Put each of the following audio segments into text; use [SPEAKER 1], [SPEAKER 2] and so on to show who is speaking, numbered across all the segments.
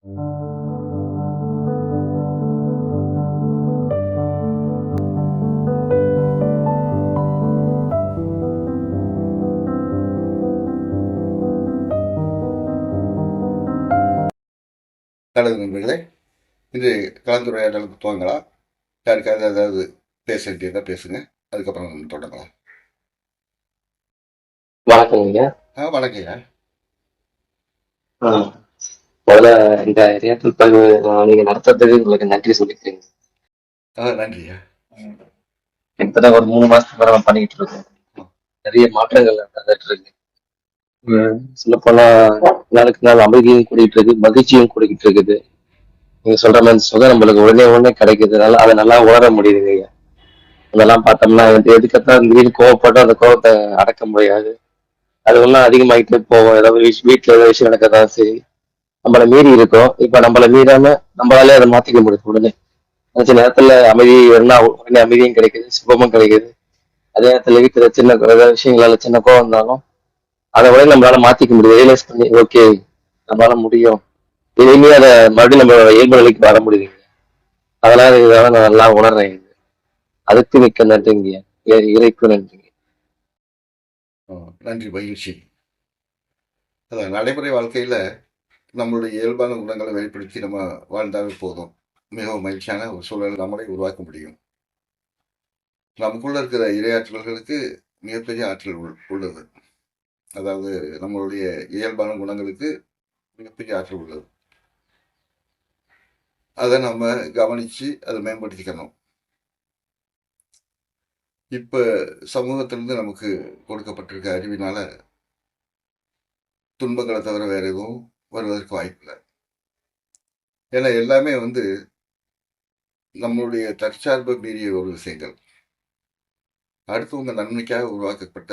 [SPEAKER 1] நல்லது நண்பர்களே. இன்று கலந்துரையாடலுக்கு துவங்கலாம். யாருக்காவது ஏதாவது பேச வேண்டியதா பேசுங்க. அதுக்கப்புறம் நம்ம தொடங்கலாம்.
[SPEAKER 2] வணக்கங்க.
[SPEAKER 1] வணக்கங்க.
[SPEAKER 2] ஆ, முதல்ல இந்த ஏர்டெல் பதிவு நீங்க நடத்துறதுக்கு உங்களுக்கு நன்றி சொல்லிக்கிறேங்க.
[SPEAKER 1] நன்றியா.
[SPEAKER 2] கிட்டத்தட்ட ஒரு 3 மாசத்துக்கு மேல நான் பண்ணிக்கிட்டு இருக்கோம். நிறைய மாற்றங்கள் நடந்துட்டு இருக்கு. சொல்ல போனா நாளுக்கு நாள் அமைதியும் கூடிட்டு இருக்கு, மகிழ்ச்சியும் கூடிக்கிட்டு இருக்குது. நீங்க சொல்ற மாதிரி சுகம் நம்மளுக்கு உடனே உடனே கிடைக்குதுனால அதை நல்லா உணர முடியுதுங்க ஐயா. அதெல்லாம் பார்த்தோம்னா எதுக்கத்தான் திடீர்னு கோவப்பட்டோம், அந்த கோவத்தை அடக்க முடியாது. அதுவெல்லாம் அதிகமாயிட்டே போவோம். ஏதாவது வீட்டுல ஏதாவது விஷயம் நடக்கதான் சரி, நம்மள மீறி இருக்கோம். இப்ப நம்மள மீறாம நம்மளாலே அதை மாத்திக்க முடியுது உடனே. நினைச்ச நேரத்துல அமைதி வேணும்னா உடனே அமைதியும் கிடைக்குது, சுகமும் கிடைக்குது. அதே நேரத்துல வீட்டுல சின்ன ஏதாவது விஷயங்களால சின்ன கோவம் இருந்தாலும் அதை உடனே நம்மளால மாத்திக்க முடியுது. ரியலைஸ் பண்ணி ஓகே நம்மளால முடியும், இனிமே அதை மறுபடியும் நம்ம இயல்பு நிலைக்கு வர முடியுது. அதெல்லாம் இதெல்லாம் நான் நல்லா உணர்றேன். அதுக்கு மிக்க நன்றிங்க. இறைக்கு நன்றிங்க.
[SPEAKER 1] நன்றி, மகிழ்ச்சி. அதான் நடைமுறை வாழ்க்கையில நம்மளுடைய இயல்பான குணங்களை வெளிப்படுத்தி நம்ம வாழ்ந்தாலே போதும். மிகவும் மகிழ்ச்சியான ஒரு சூழலை நம்மளை உருவாக்க முடியும். நமக்குள்ள இருக்கிற இரையாற்றல்களுக்கு மிகப்பெரிய ஆற்றல் உள்ளது. அதாவது நம்மளுடைய இயல்பான குணங்களுக்கு மிகப்பெரிய ஆற்றல் உள்ளது. அதை நம்ம கவனிச்சு அதை மேம்படுத்திக்கணும். இப்ப சமூகத்திலிருந்து நமக்கு கொடுக்கப்பட்டிருக்க அறிவினால துன்பங்களை தவிர வேற எதுவும் வருவதற்கு வாய்ப்பில்லை. ஏன்னா எல்லாமே நம்மளுடைய தற்சார்பு மீறிய ஒரு விஷயங்கள். அடுத்தவங்க நன்மைக்காக உருவாக்கப்பட்ட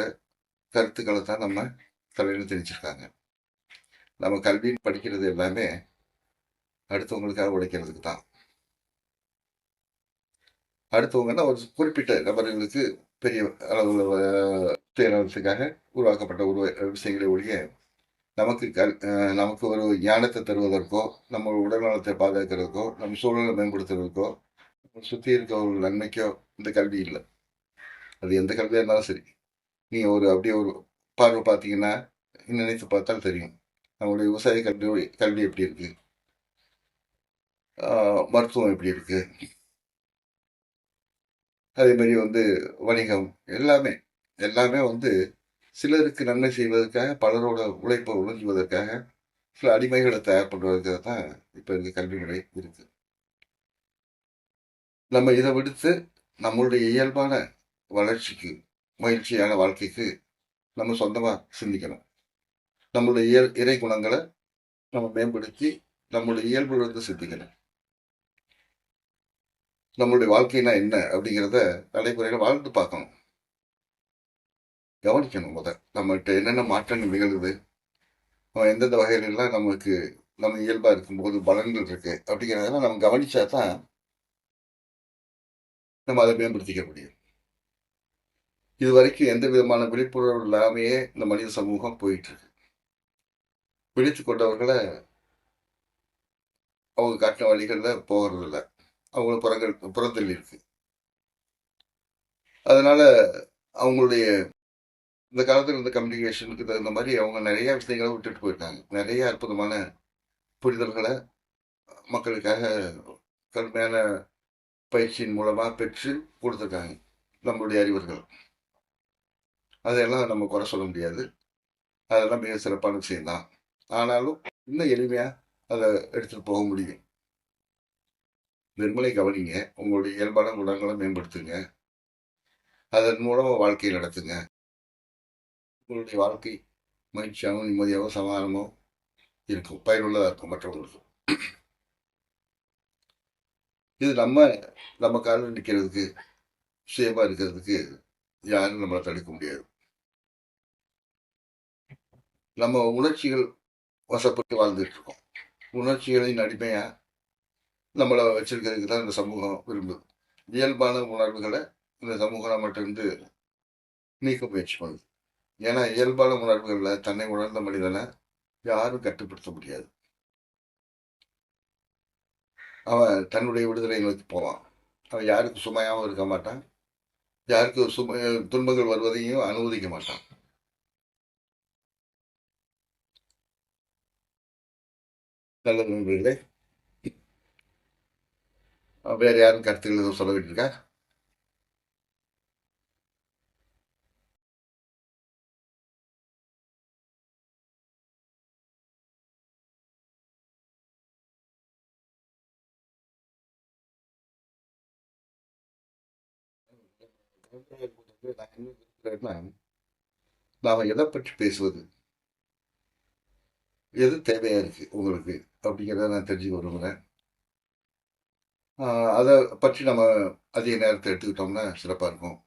[SPEAKER 1] கருத்துக்களை தான் நம்ம தலையில திணிச்சிருக்காங்க. நம்ம கல்வின்னு படிக்கிறது எல்லாமே அடுத்தவங்களுக்காக உழைக்கிறதுக்கு தான். அடுத்தவங்கன்னா ஒரு குறிப்பிட்ட நபர்களுக்கு பெரிய அளவில் சுயநலத்துக்காக உருவாக்கப்பட்ட ஒரு விஷயங்களை ஒழிய நமக்கு ஒரு ஞானத்தை தருவதற்கோ, நம்ம உடல் நலத்தை பாதுகாக்கிறதுக்கோ, நம்ம சூழலை மேம்படுத்துறதுக்கோ, சுற்றி இருக்க ஒரு நன்மைக்கோ இந்த கல்வி இல்லை. அது எந்த கல்வியாக இருந்தாலும் சரி. நீங்கள் அப்படியே ஒரு பார்வை பார்த்தீங்கன்னா நினைத்து பார்த்தால் தெரியும். நம்மளுடைய விவசாய கல்வி கல்வி எப்படி இருக்கு, மருத்துவம் எப்படி இருக்கு, அதே மாதிரி வணிகம் எல்லாமே எல்லாமே சிலருக்கு நன்மை செய்வதற்காக, பலரோட உழைப்பை உறிஞ்சுவதற்காக, சில அடிமைகளை தயார் பண்ணுவதற்காக தான் இப்போ இருக்க கல்வி முறை இருக்கு. நம்ம இதை விடுத்து நம்மளுடைய இயல்பான வளர்ச்சிக்கு, மகிழ்ச்சியான வாழ்க்கைக்கு நம்ம சொந்தமாக சிந்திக்கணும். நம்மளுடைய இறை குணங்களை நம்ம மேம்படுத்தி நம்மளுடைய இயல்புலேருந்து சிந்திக்கணும். நம்மளுடைய வாழ்க்கைனா என்ன அப்படிங்கிறத நடைமுறையில் வாழ்ந்து பார்க்கணும், கவனிக்கணும். நம்மகிட்ட என்னென்ன மாற்றங்கள் நிகழுது, நம்ம எந்தெந்த வகையிலெல்லாம் நம்ம இயல்பா இருக்கும்போது பலன்கள் இருக்கு அப்படிங்கிறதெல்லாம் நம்ம கவனிச்சா தான் நம்ம அதை மேம்படுத்திக்க முடியும். இது வரைக்கும் எந்த விதமான விழிப்புணர்வு இல்லாமையே இந்த மனித சமூகம் போயிட்டு இருக்கு. விழித்து கொண்டவர்களை அவங்க காட்டின வழிகள்ல போகிறது இல்லை, அவங்கள புறத்தள்ளி இருக்கு. அதனால அவங்களுடைய இந்த காலத்தில் இருந்த கம்யூனிகேஷனுக்கு தகுந்த மாதிரி அவங்க நிறைய விஷயங்களை விட்டுட்டு போயிருக்காங்க. நிறைய அற்புதமான புரிதல்களை மக்களுக்காக கடுமையான பயிற்சியின் மூலமா பெற்று கொடுத்துருக்காங்க நம்மளுடைய அறிவர்கள். அதையெல்லாம் நம்ம குறை சொல்ல முடியாது. அதெல்லாம் மிக சிறப்பான விஷயம்தான். ஆனாலும் இன்னும் எளிமையா அதை எடுத்துட்டு போக முடியும். வெறுமனை கவனிங்க, உங்களுடைய இயல்பான குணங்களை மேம்படுத்துங்க, அதன் மூலமா வாழ்க்கையை நடத்துங்க. உங்களுடைய வாழ்க்கை மகிழ்ச்சியாகவும் நிம்மதியாகவும் சமாதானமும் இருக்கும், பயனுள்ளதாக இருக்கும் மற்றவங்களுக்கு. இது நம்ம காலில் நிற்கிறதுக்கு, சுயமா இருக்கிறதுக்கு யாரும் நம்மளை தடுக்க முடியாது. நம்ம உணர்ச்சிகள் வசப்பட்டு வாழ்ந்துட்டு இருக்கோம். உணர்ச்சிகளின் அடிமையா நம்மளை வச்சிருக்கிறதுக்கு தான் இந்த சமூகம் விரும்புது. இயல்பான உணர்வுகளை இந்த சமூகம் நம்மகிட்ட இருந்து நீக்க முயற்சி பண்ணுது. ஏன்னா இயல்பான உணர்வுகளில் தன்னை உணர்ந்த மனிதனை யாரும் கட்டுப்படுத்த முடியாது. அவன் தன்னுடைய விடுதலை நோக்கி போவான். அவன் யாருக்கு சுமையாகவும் இருக்க மாட்டான், யாருக்கு சுமை துன்பங்கள் வருவதையும் அனுமதிக்க மாட்டான். நல்லது நண்பர்களே. வேற யாரும் கருத்துக்கள் எதுவும் சொல்ல வேண்டியிருக்கா? நான் என்ன விரும்புகிறேன்னா, நாம எதை பற்றி பேசுவது, எது தேவையா இருக்கு உங்களுக்கு அப்படிங்கிறத நான் தெரிஞ்சுக்க விரும்புகிறேன். அதை பற்றி நம்ம அதிக நேரத்தை எடுத்துக்கிட்டோம்னா சிறப்பாக இருக்கும்.